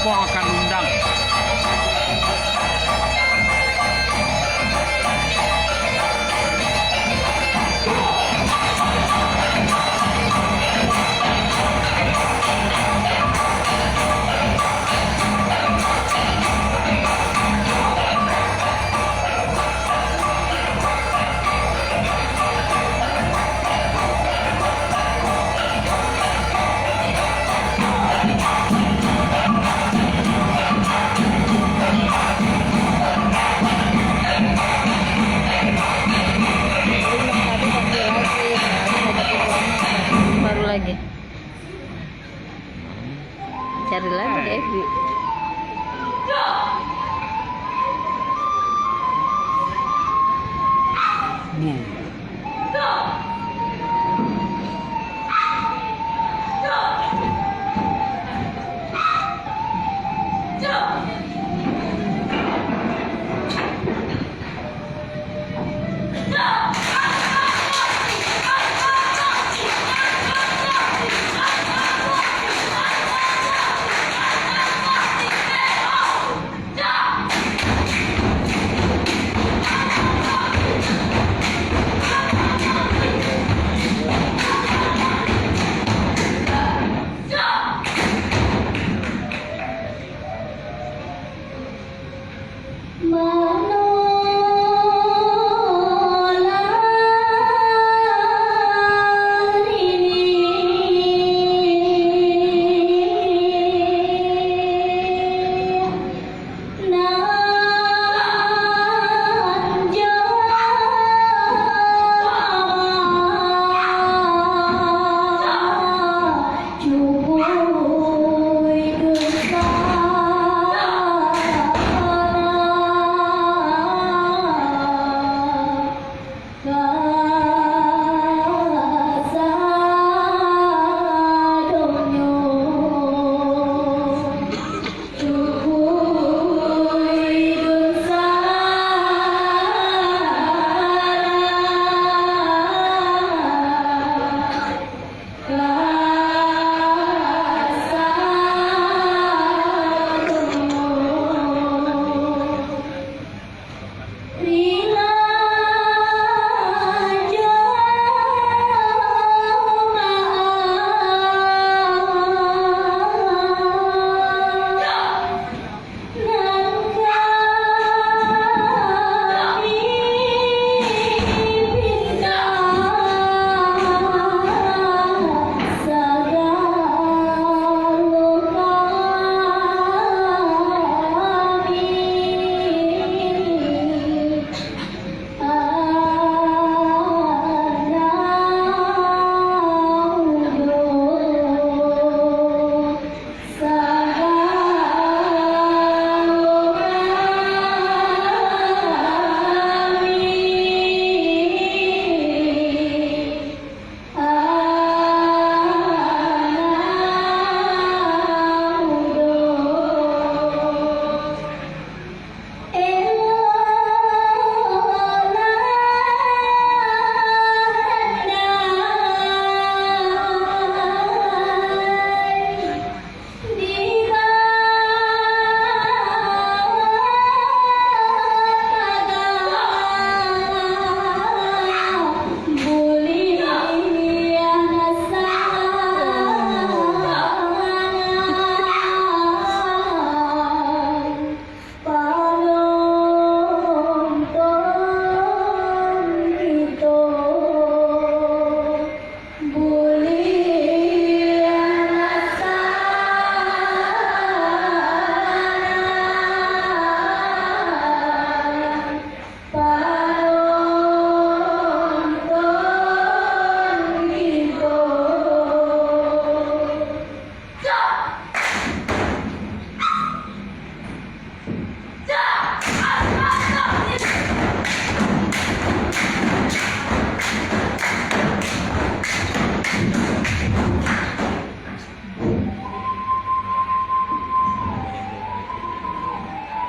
Empo akan undang. Lagi cari lagi Evi.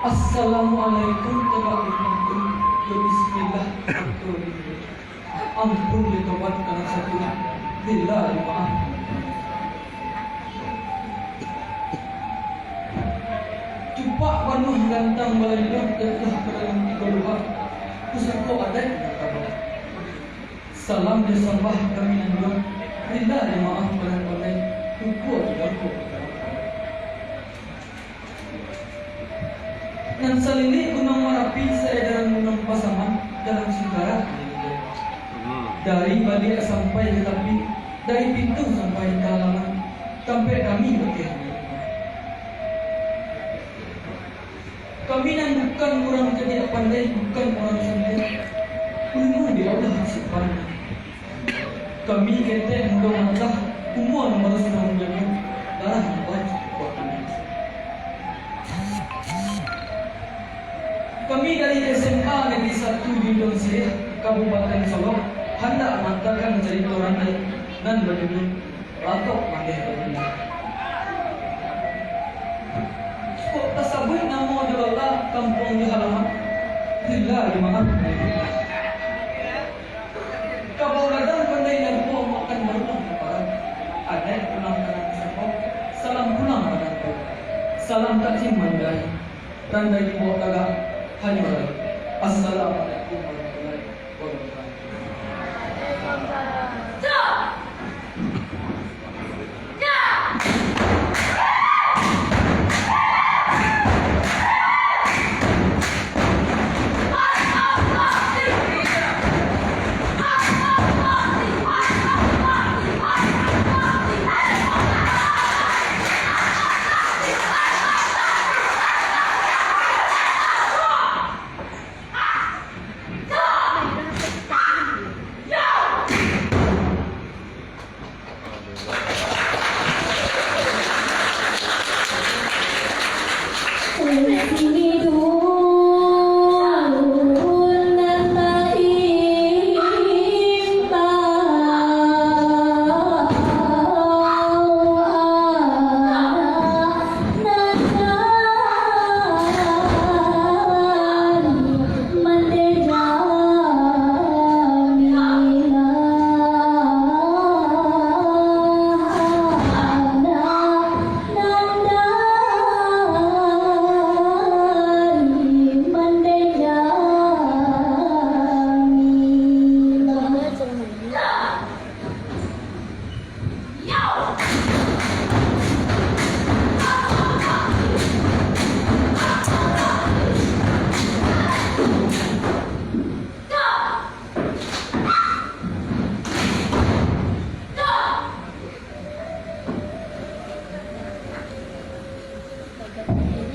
Assalamualaikum warahmatullahi wabarakatuh. Bismillah. Ampun ditobat karena satu lillahi maaf. penuh gantang balai dan dalam tiga doa. Pusatku ada salam disambah kami dua. Rinda maaf barang pandai. Kuat aku. Nan salili gunung Merapi saya dalam gunung Pasaman dalam sejarah. Dari balik sampai ke tepi, dari pintu sampai ke halaman, sampai kami berkehuni. Kami yang bukan orang tidak pandai, bukan orang sendiri. Ilmu di Allah hasil pandai. Kami kete mudah Allah, umur harus menjadi darah wajib kuat. Kami dari SMA Negeri 1 di Indonesia, Kabupaten Solo, hendak mengatakan menjadi orang lain dan bagaimana latok mandeh bagaimana. Kok tersebut nama adalah kampung di halaman tidak dimaaf. Kabau ladang pandai dan buah makan berulang kepada ada yang pulang karena kesempatan. Salam pulang padaku. Salam takzim mandai. Randai di bawah kagak hanya lagi. Assalamualaikum warahmatullahi wabarakatuh.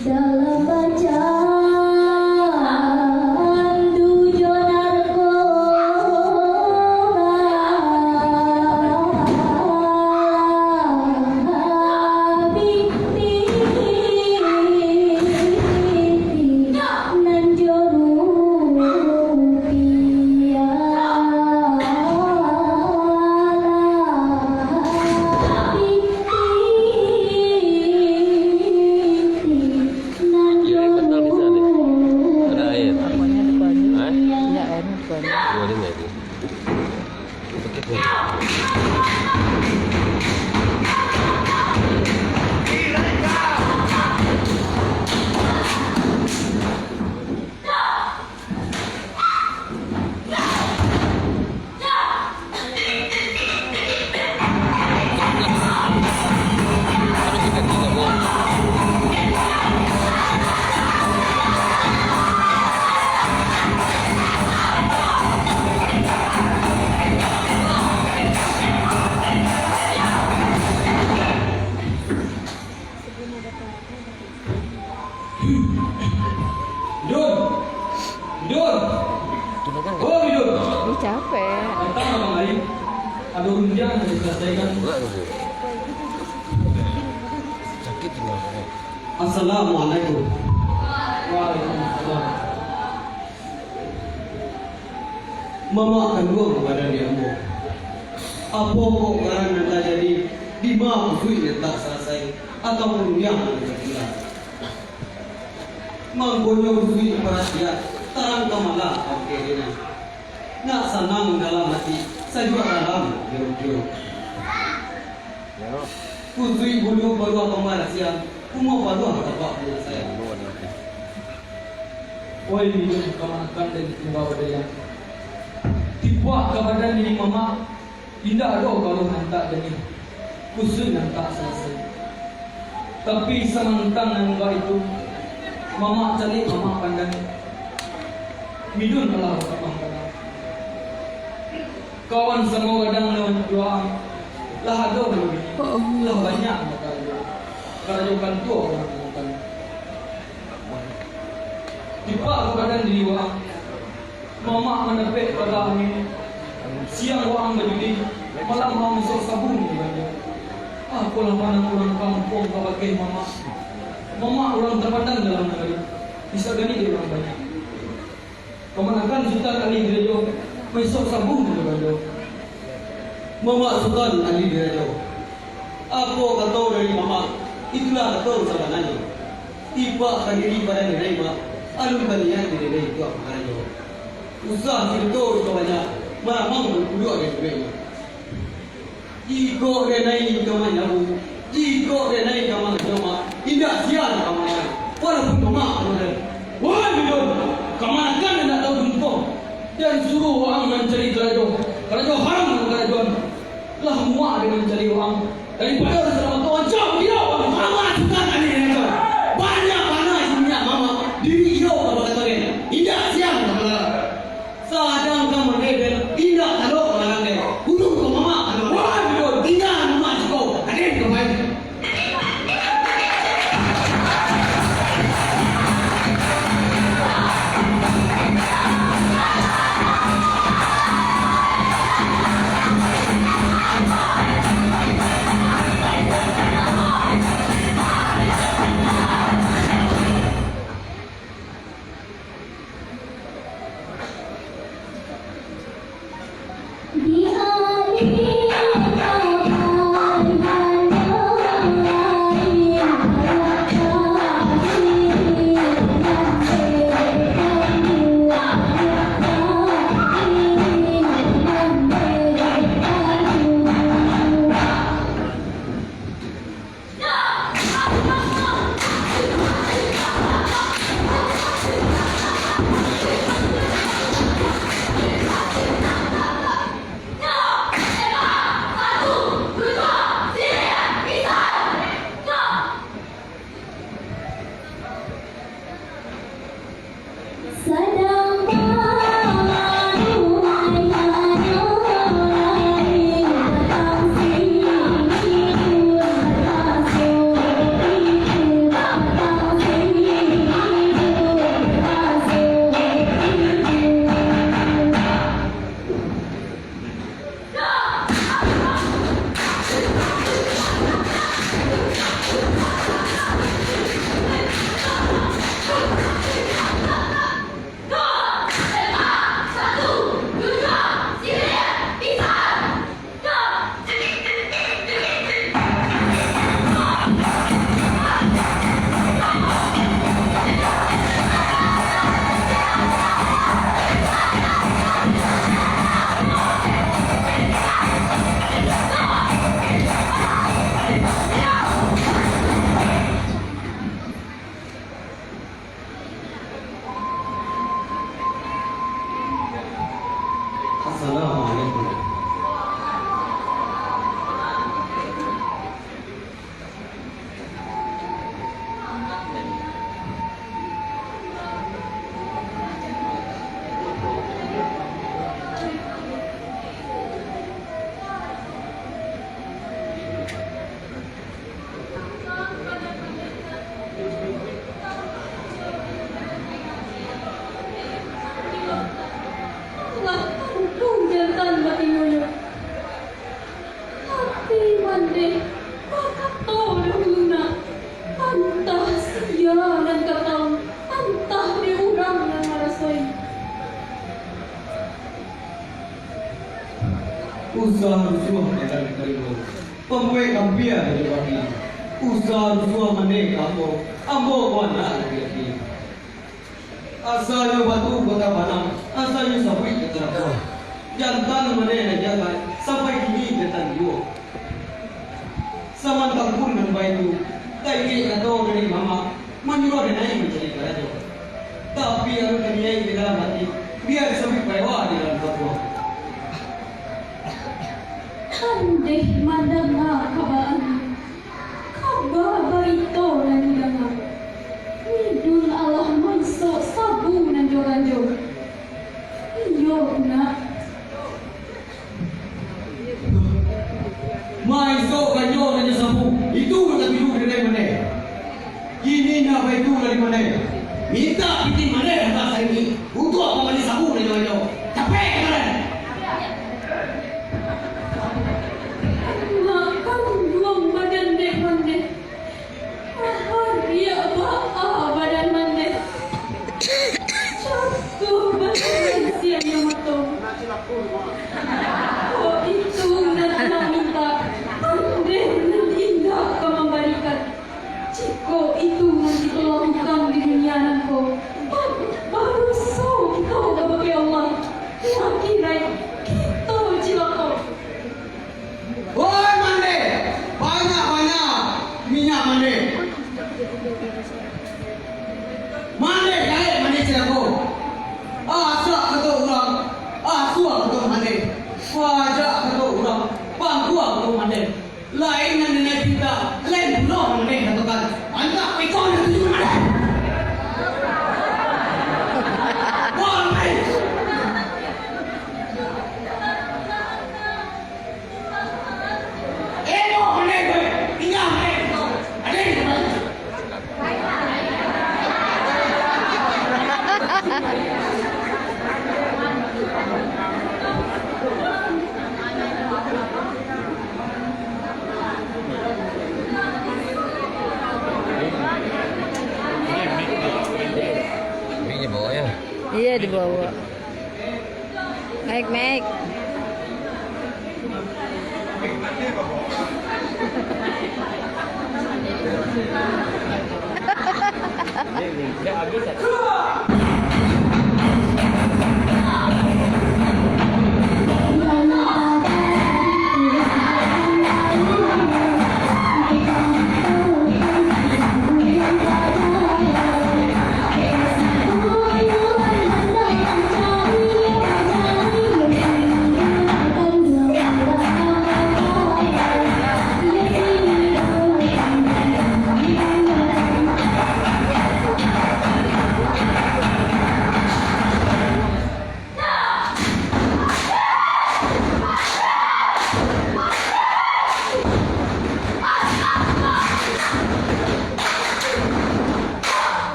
Dalam bacaan tujuh narkoba binti nan joru Dia capek. Datang abang lain. Ada undian yang diselesaikan. Sakit juga. Assalamualaikum. Waalaikumsalam. Mama kedua kepada diamu. Apa kok karang yang tak jadi di mana kusui yang tak selesai ataupun yang terhilang. Manggonyo kusui perhatian terang kemala oke ini. Nak senang dalam hati, saya juga dalam jauh-jauh. Kusui bulu baru apa marah siang, kumau baru apa buat saya. Oi, minum kemakan dari tinggal daya. Tiba kepada diri mama, tidak ada kalau nantak jadi khusus nantak selesai. Tapi semantang nangga itu, mama cari mama pandang. Midun Allah kapang kadang. Kawan semua kadang lawan doa, lah ada lebih, lah banyak kalau kan tu orang kan. Tiba aku kadang diri orang, mama menepek pada ini, siang orang berjudi, malam orang masuk sabun ni banyak. Aku lah pandang orang kampung pakai mama, mama orang terpandang dalam negeri, bisa gani dia orang banyak. Kemenakan juta kali gereja, masuk sabun ni banyak. Mama Sultan Ali Dirajo. Apa kata dari mama? Itulah kata sabananya. Tiba kadiri pada nilai mak. Alun kalian nilai itu apa karajo? Usah itu banyak. Maramang berkudu ada nilai. Jika renai kaman jabu, jika renai kaman jama, indah sial kaman. Walaupun mama ada. Wah bidon, kaman kan tidak tahu jumpa. Dan suruh orang mencari kerajo. Kerajo haram kerajoan. Lah muak dengan mencari orang daripada orang selama Tuhan jauh dia orang mama juga tadi dia banyak panas punya mama diri dia apa kata dia indah siang kata sadang kamu dia indah kalau orang dia gunung ke mama wah dia indah mama juga ada ke main Assalamualaikum. Usaha rusuh pada negerimu, pembuat kampia dari bagi. Usaha rusuh menek ambo, ambo wana lagi. Asalnya batu kota Banang, asalnya sampai ke Terapur. Jantan menek jalan sampai kini datang dua. Sama kampung dan baik itu, tapi atau dari mama menyuruh dan naik mencari kerajaan. Tapi harus keniai di dalam hati. Biar sampai pewa di dalam fatwa. Andeh mandanga kabaan. Kaba barito nan danga. Midul Allah manso sabu nan joganjo. Iyo na. Mai so kanyo na sabu. Itu tapi lu dari mana? Ini na itu dari mana? Minta piti mana atas ini? Untuk apa kali sabu na kanyo? Capek kan? Makan buang badan dek mande. Dia apa badan mande. Jatuh badan sianya matong. Oh itu nak minta. Andeh nan indah kau memberikan. Jika itu nanti dilakukan di dunia nanko, baru so kita sebagai Allah. Akhirat kita cilaka. Oi mande, banyak minyak mande. Mande kaya mande cilako. Asal kata orang, asal kata mande. Wajah kata orang, bangkuan kata mande. Lain dengan kita, lain belum mande katakan. Anda pikir yang tujuh mande. Boleh. Ini bawa ya. Iya dibawa. Naik.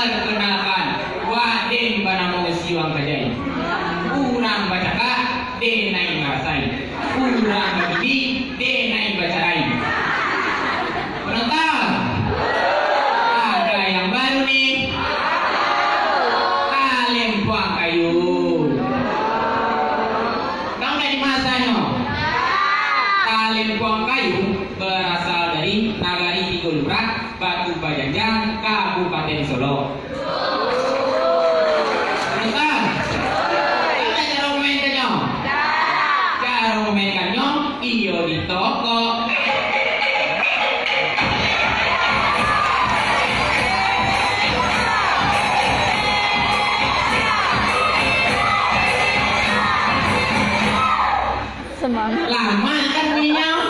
Perkenalkan, Waden Banamo Siwang Kajai. Urang bacaka, denai ngarasai. Urang begini, denai bacarai. Penonton, ada yang baru nih. Solo. Betul? Apa cara memainkannya? Cara memainkannya iyo di toko. Semangat. Lama kan minyak.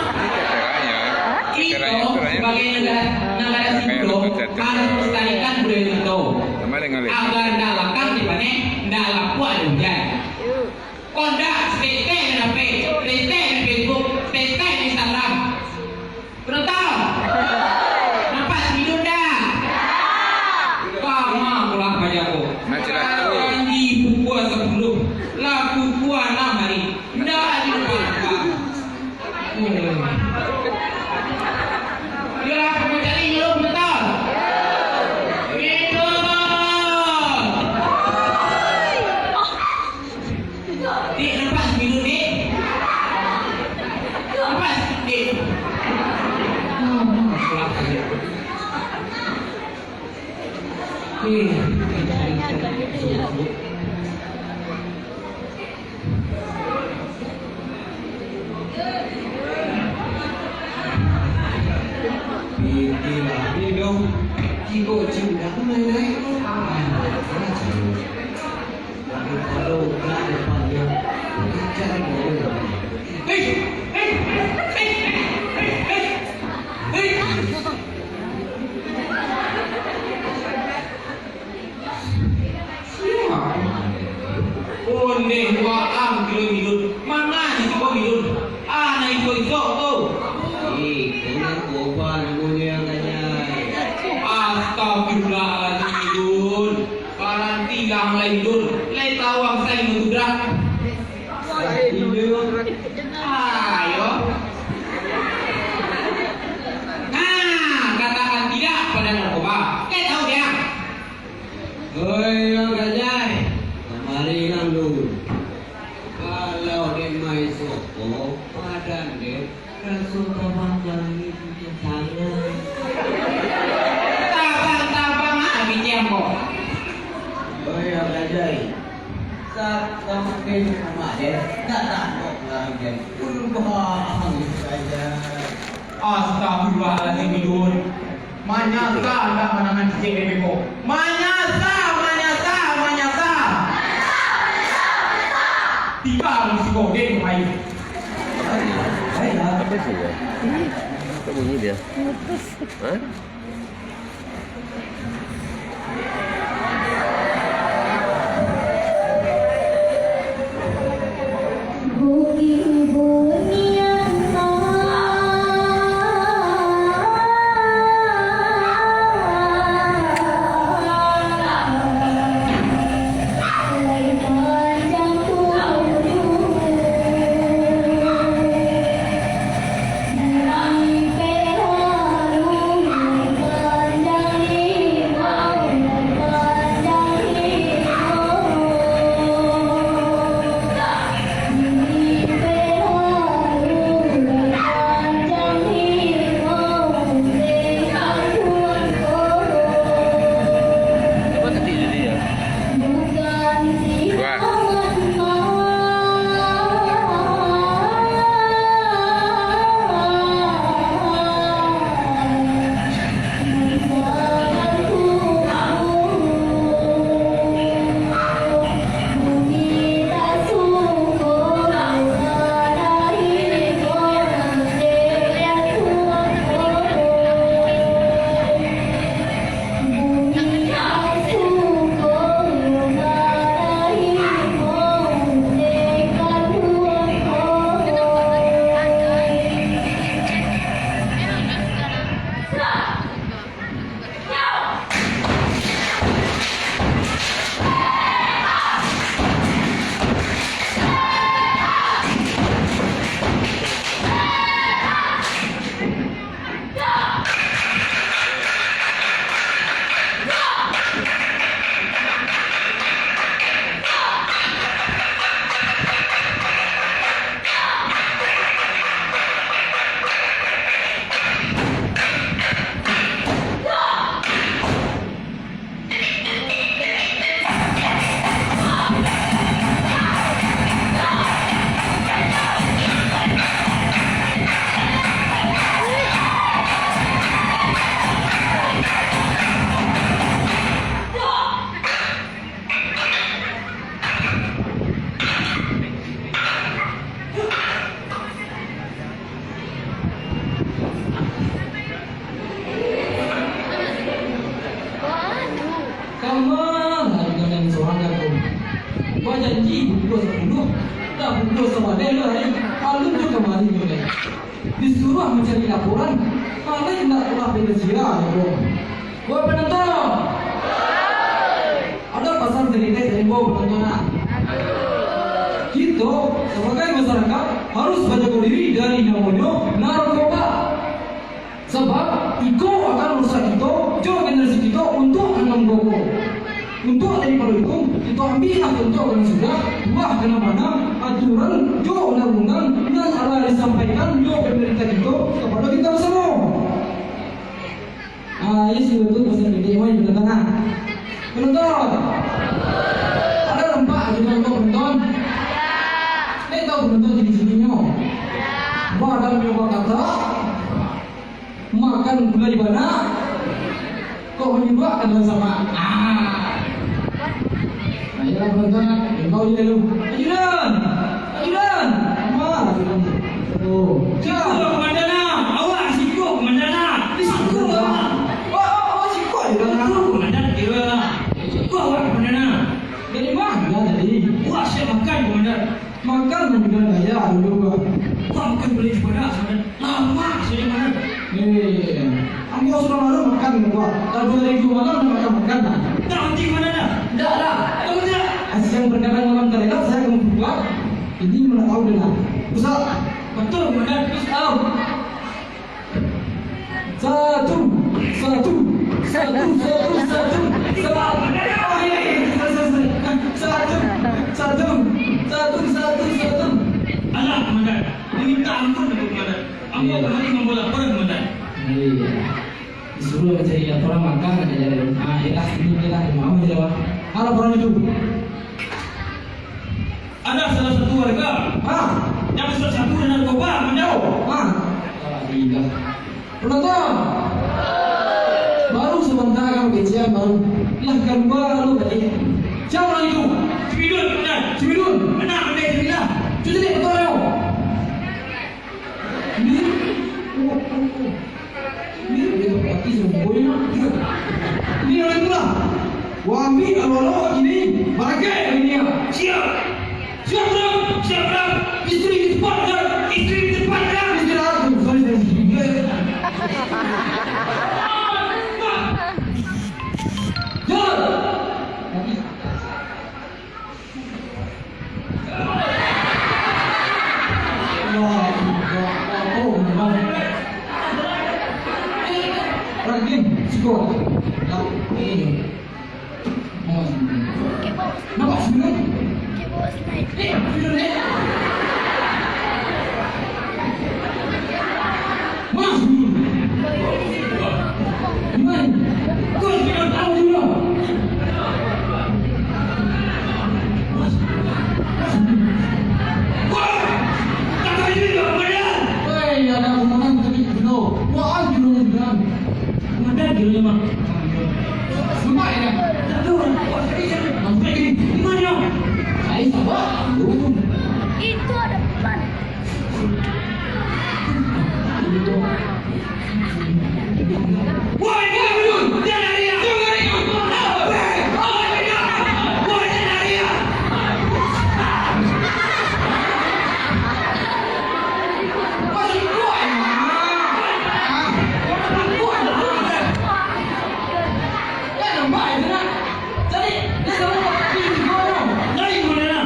Itu sebagai negara simbol harus melestarikan budaya itu agar tidak lekang di mana tidak laku ada hujan. Kondak stay di Facebook, stay di Instagram. Penonton, nampak video dah? Kamu pulang bajaku. Sekarang di buku 10, laku buku 6 hari. Tidak di depan. Yalah, kamu cari hidup betul. Hidup. Dik, lepas minum dik. Lepas dik. Pulang saja. Hidup jika cinta naik kalau tak depannya cari Onde waam kilo minum. Mana di kau minum? Anak itu tu. kena kopan punya kanyai. Astagfirullahaladzim. Karanti yang lain dun. Lain tahu ang saya mengudrak. Ayo. Nah, katakan tidak pada narkoba. Kita tahu dia. Oi, yang kanyai. Kemari kan dulu. Kalau dia main sopo, padan dia. Rasul tabang jangan punya tangan. Tabang-tabang habis jempo. Oi, yang kanyai. Saat kamu kena sama dia, tak tangkap lagi. Kurang saja. Astagfirullahaladzim dun. Manyasa tak menangan cewek ko. Manyasa. Tiba si Goden mai. Baiklah. Apa sih ya? Kok bunyi dia? Hah? berdua sepuluh, tak berdua sama dia lah. Alun juga kembali juga. Disuruh mencari laporan, kalau tidak telah bersedia. Woi penonton, ada pasal cerita dari bawah penonton. Kita sebagai masyarakat harus menjaga diri dari namanya narkoba. Sebab itu akan merusak kita, jauh generasi kita untuk anak boko. Untuk daripada itu, kita ambil contoh yang sudah buah kena mana aturan jauh undang-undang yang telah disampaikan jauh pemerintah kita kepada kita bersama. Ini sih betul pasal gede, woi penonton. Penonton, ada lempak juga untuk penonton. Tahu penonton di sininya. Wah, dalam nyoba kata makan gula di mana? Kok menyebab adalah sama. Ayolah penonton, kau ini dulu. Ajudan, mana ajudan? Oh, Siapa komandan? Awak siko komandan. siko lah. Oh, siko ajudan. Komandan kira. Siko awak komandan. Dari mana tadi? Wah, saya makan komandan. Makan ajudan aja dulu. Wah, bukan beli pada komandan. Lama saya komandan. Ambil sudah lalu makan gua. Kalau dari gua makan lah. Tak nanti komandan. Tidak lah. Kamu tidak. Asyik yang berkaitan malam terlelap saya akan membuat. Ini mana tahu dengar. Pusat. Betul komandan. Terus tahu. Satu. Alah komandan. Minta ampun dengan komandan. Aku kembali membawa laporan komandan. Disuruh mencari laporan makan aja dari. Ilah ini lah mau jawab. Apa laporan itu? Ada salah satu warga yang salah satu narkoba menjauh. Tidak. Penonton. Baru sebentar kamu kecian baru. Lah kan baru tadi. Siapa itu? Cibidun komandan. Cibidun. Benar benar Cibidun. Cuci deh betul ya. Ini. Ini dia berarti semuanya. Ini yang itu lah. Wami kalau ini barakai ini ya. Siap. Siap bro. Siap bro. Istri di depan bro. Istri di depan bro. Istri aku. Sorry. Komandan kira mak. Itu ada beban. Woi, Bidun, dia lari ya. Woi, dia lari ya. Lari komandan.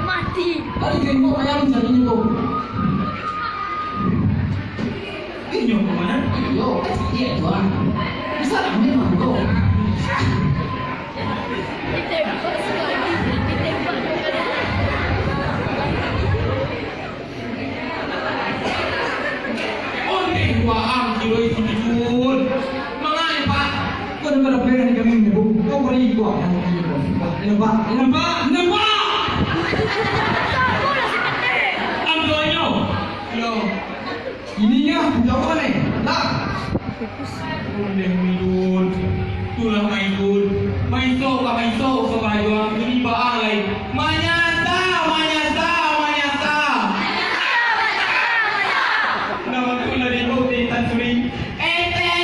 Mati. Ini komandan. Ditembak sekali. Ditembak. Oh, ini buang kilo itu Bidun. Mengalir Pak. Nampak. Ambilnya. Yo. Ininya jauh nih. Lah. Udah Bidun. Itulah Bidun. Maiso kabayo ini baang lain. Manyata. Nama tu lah di bawah Tan Suri. Ete.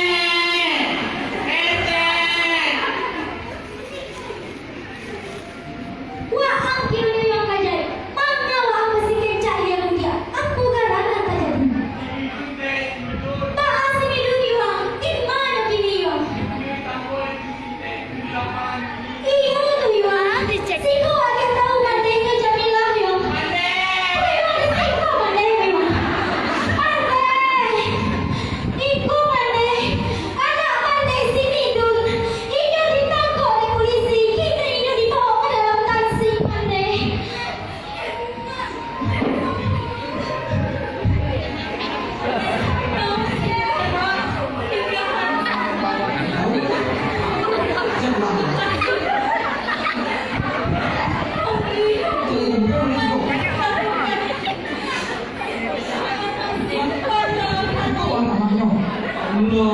Minyak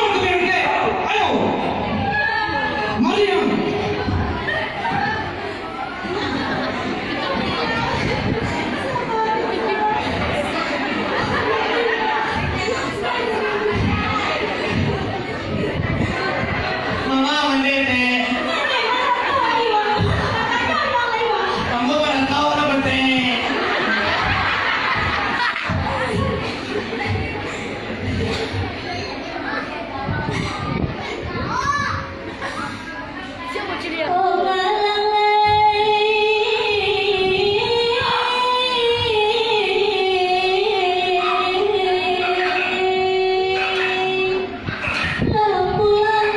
ke bengkel. Ayo. Mariam. Mama mendete. Kamu pada tahu apa penting? Siapa ceria? Oh Lalu pulang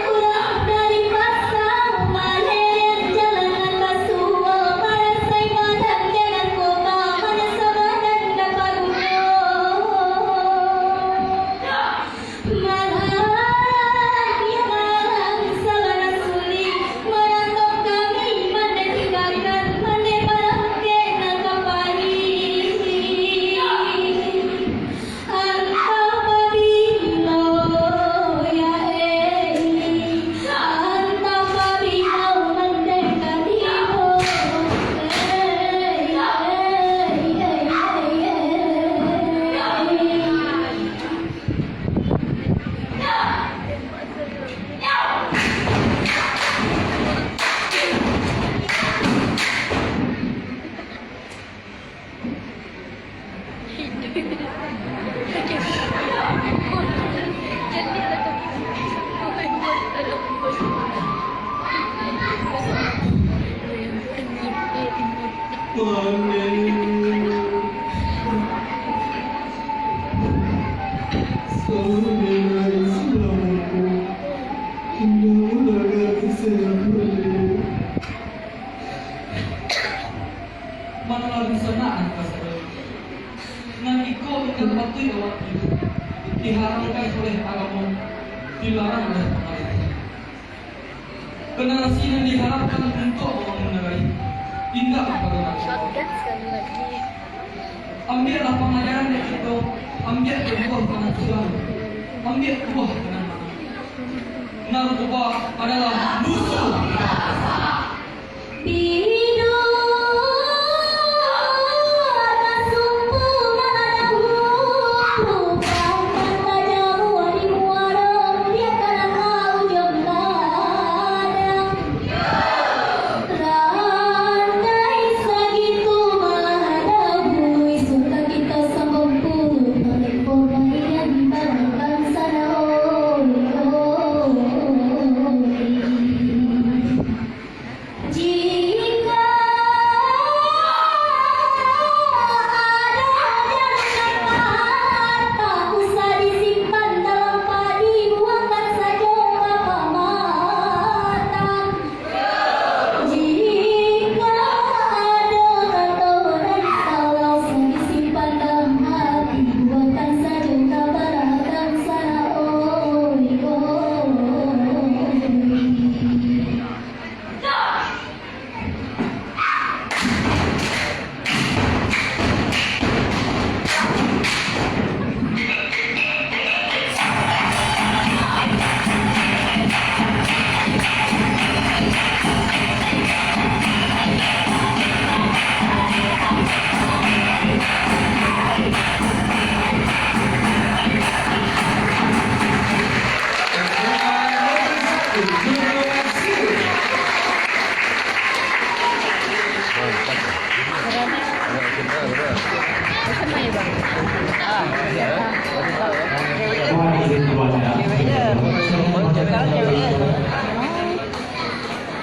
dari pasar, maleret jalanan Kasuwa, Marasai Madang jalan kota, mana Sabadan dapat malam ya malam sabana sulit, merantau kami mandai tinggalkan, mandai barangke nakapari. Anta pabilo ya anta pabilo mendekatimu Mana lagi senang pasal nanti kau ikan batu ya waktu itu diharamkan oleh agama, dilarang oleh pemerintah. Kenal sini diharapkan untuk orang menerai indah kepada manusia. Shotgun sekali lagi. Ambillah pengajaran dari itu, ambil buah kanan Tuhan, ambil buah kanan mana. Narkoba adalah musuh.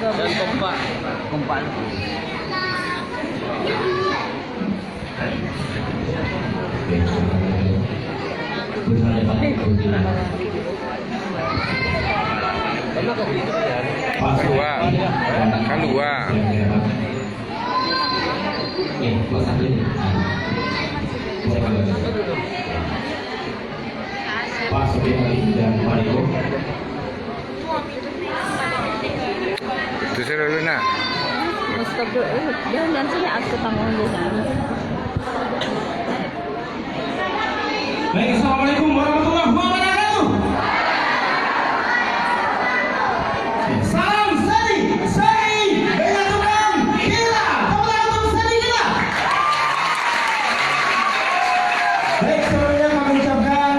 Dan kompak. Kompak. Keluar. Pak Soeharto dan Mario. Itu saya dulu nak. Astagfirullah. Jangan sini aku tanggung jawab. Baik, assalamualaikum warahmatullahi wabarakatuh. Salam seni, dengan tukang gila. Tepuk tangan untuk seni gila. Baik, sebelumnya kami ucapkan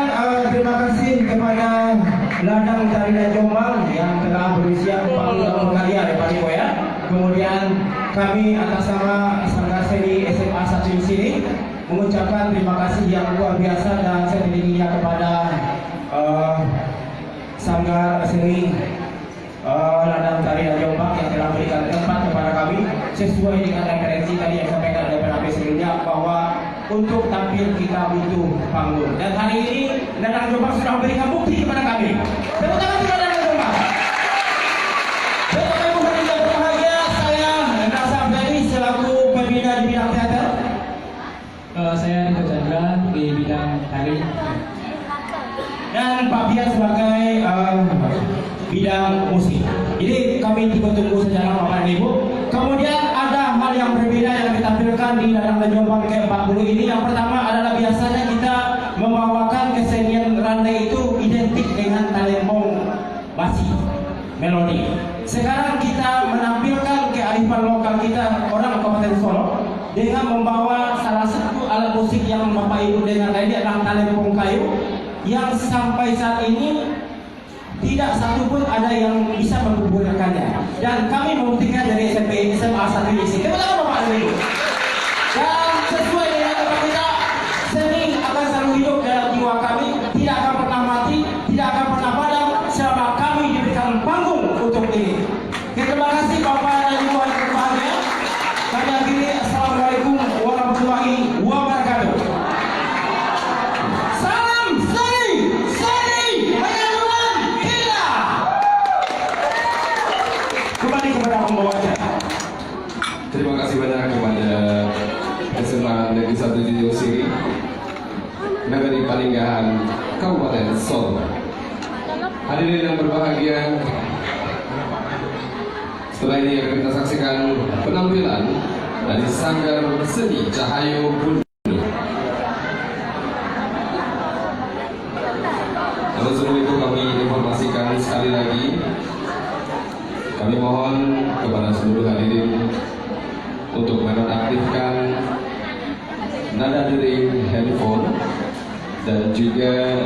terima kasih kepada Ladang Tarian Jombang yang telah berusia 40 tahun kalian ya Pak Niko ya. Kemudian kami atas nama Sanggar Seni SMA 1 di sini mengucapkan terima kasih yang luar biasa dan setinggi-tingginya kepada Sanggar Seni Ladang Tarian Jombang yang telah memberikan tempat kepada kami sesuai dengan referensi tadi yang disampaikan oleh PNAP sebelumnya bahwa untuk tampil kita butuh panggung. Dan hari ini Ladang Jombang sudah memberikan bukti kepada kami. Tepuk tangan untuk Ladang Jombang. Bapak Ibu hadirin yang berbahagia, saya Nasa Ferry selaku pembina di bidang teater. Saya Niko Chandra di bidang tari. Dan Pak Bian sebagai bidang musik. Jadi kami tunggu secara Bapak dan Ibu. Kemudian ada hal yang berbeda yang ditampilkan di Ladang Jombang ke-40 ini. Yang pertama adalah biasanya kita membawakan kesenian randai itu identik dengan talempong basi, melodi. Sekarang kita menampilkan kearifan lokal kita orang Kabupaten Solo dengan membawa salah satu alat musik yang Bapak Ibu dengar tadi adalah talempong kayu yang sampai saat ini tidak satu pun ada yang bisa menggunakannya. Dan kami membuktikan dari SMP SMA 1 di sini. Terima kasih Bapak dan Ibu. Dan sesuai dengan kata kita, seni akan selalu hidup dalam jiwa kami, tidak akan pernah mati, tidak akan pernah padam selama kami diberikan panggung untuk ini. Terima kasih Bapak dan Ibu yang berbahagia. Kami akhiri, assalamualaikum warahmatullahi wabarakatuh. Salam seni penyambungan gila. Kembali kepada pembawanya. Terima kasih banyak kepada SMA Negeri 1 di Osiri, Negeri Palinggahan, Kabupaten Solo. Hadirin yang berbahagia, setelah ini akan kita saksikan penampilan dari Sanggar Seni Cahayu Bumi. Namun sebelum itu kami informasikan sekali lagi, kami mohon kepada seluruh hadirin untuk menonaktifkan nada dering handphone dan juga